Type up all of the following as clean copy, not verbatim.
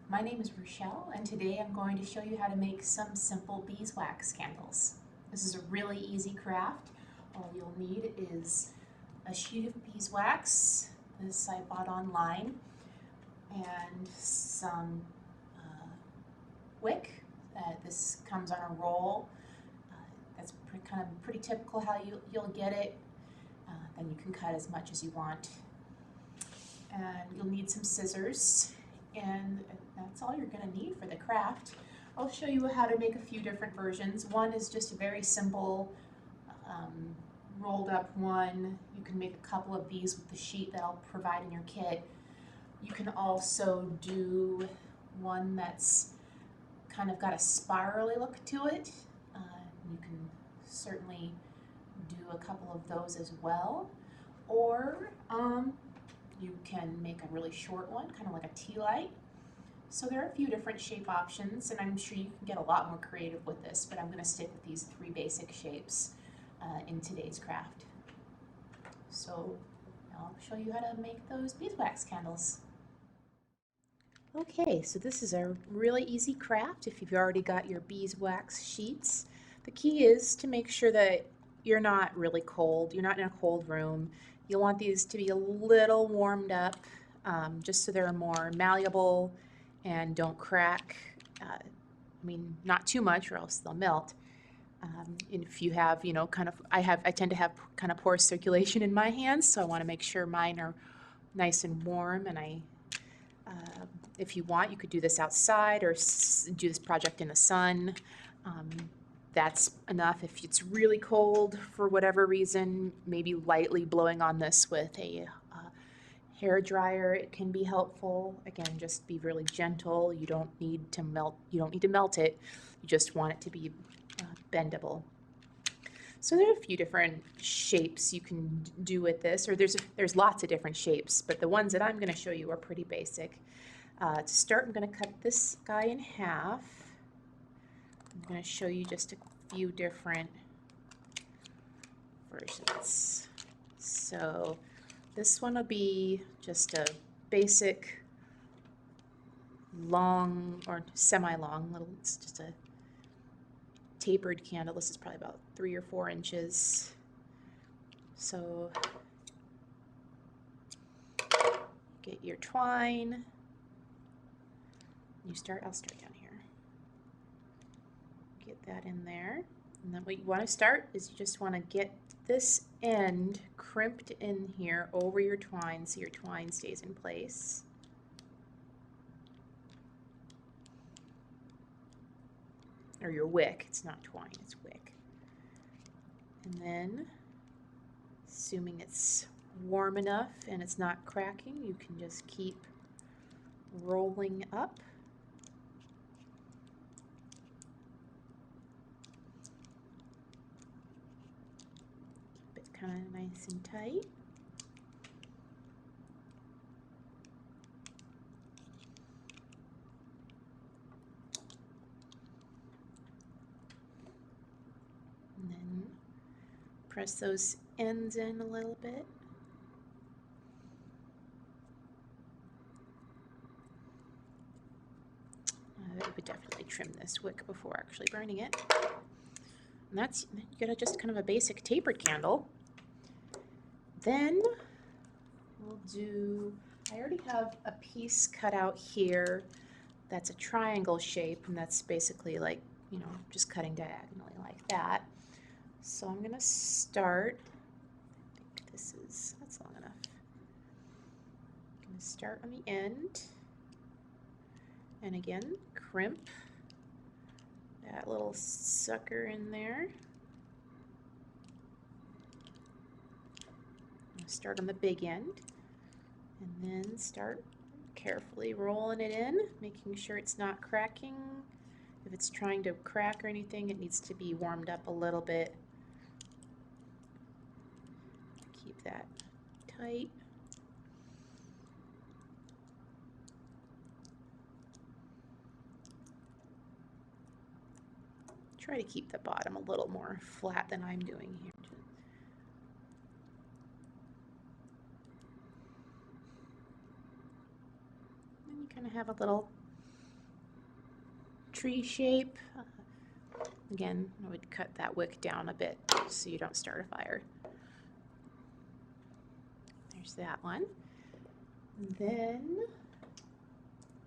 My name is Rachelle, and today I'm going to show you how to make some simple beeswax candles. This is a really easy craft. All you'll need is a sheet of beeswax, this I bought online, and some wick. This comes on a roll. That's kind of pretty typical how you'll get it. Then you can cut as much as you want. And you'll need some scissors, and that's all you're going to need for the craft. I'll show you how to make a few different versions. One is just a very simple rolled up one. You can make a couple of these with the sheet that I'll provide in your kit. You can also do one that's kind of got a spirally look to it. You can certainly do a couple of those as well. Or you can make a really short one, kind of like a tea light. So there are a few different shape options, and I'm sure you can get a lot more creative with this, but I'm going to stick with these three basic shapes in today's craft. So I'll show you how to make those beeswax candles. Okay, so this is a really easy craft if you've already got your beeswax sheets. The key is to make sure that you're not really cold, you're not in a cold room. You'll want these to be a little warmed up, just so they're more malleable and don't crack. I mean, not too much or else they'll melt. And if you have, I tend to have kind of poor circulation in my hands, so I want to make sure mine are nice and warm. And if you want, you could do this outside or do this project in the sun. That's enough. If it's really cold for whatever reason, maybe lightly blowing on this with a hair dryer, it can be helpful. Again, just be really gentle. You don't need to melt. You don't need to melt it. You just want it to be bendable. So there are a few different shapes you can do with this, or there's lots of different shapes, but the ones that I'm going to show you are pretty basic. To start, I'm going to cut this guy in half. I'm going to show you just a few different versions. So this one will be just a basic long or semi-long little, it's just a tapered candle. This is probably about 3 or 4 inches. So get your twine. I'll start down here. Get that in there. And then what you want to start is you just want to get this end crimped in here over your twine so your twine stays in place. Or your wick. It's not twine, it's wick. And then, assuming it's warm enough and it's not cracking, you can just keep rolling up. Kind of nice and tight. And then press those ends in a little bit. I would definitely trim this wick before actually burning it. And that's, you got just kind of a basic tapered candle. Then we'll do, I already have a piece cut out here that's a triangle shape, and that's basically like, just cutting diagonally like that. So I'm going to start, I think that's long enough. I'm going to start on the end, and again, crimp that little sucker in there. Start on the big end, and then start carefully rolling it in, making sure it's not cracking. If it's trying to crack or anything, it needs to be warmed up a little bit. Keep that tight. Try to keep the bottom a little more flat than I'm doing here. Kind of have a little tree shape. Again, I would cut that wick down a bit so you don't start a fire. There's that one. And then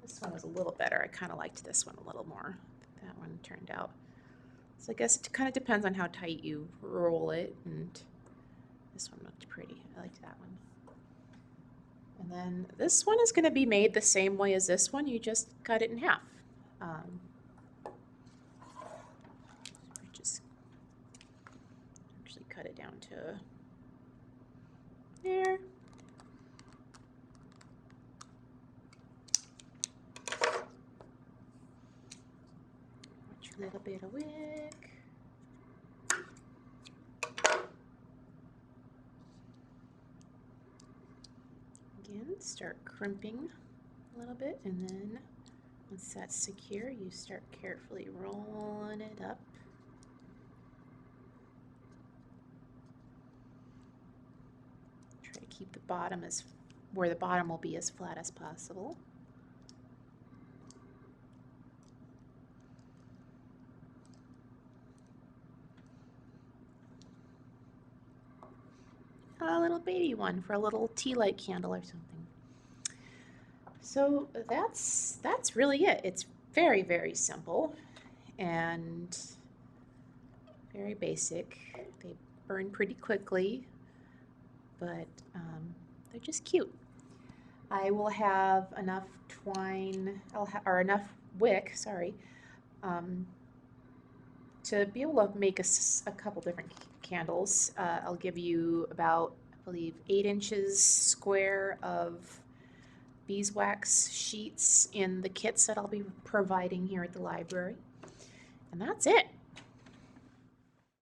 this one was a little better. I kind of liked this one a little more. That one turned out. So I guess it kind of depends on how tight you roll it, and this one looked pretty. I liked that one. And then this one is going to be made the same way as this one. You just cut it in half. Just actually cut it down to there. A little bit of wick. Again, start crimping a little bit, and then once that's secure, you start carefully rolling it up. Try to keep the bottom where the bottom will be as flat as possible. A little baby one for a little tea light candle or something. So that's really it. It's very, very simple and very basic. They burn pretty quickly, but they're just cute. I will have enough twine, or enough wick, sorry, to be able to make a couple different candles. I'll give you about, I believe, 8 inches square of beeswax sheets in the kits that I'll be providing here at the library. And that's it.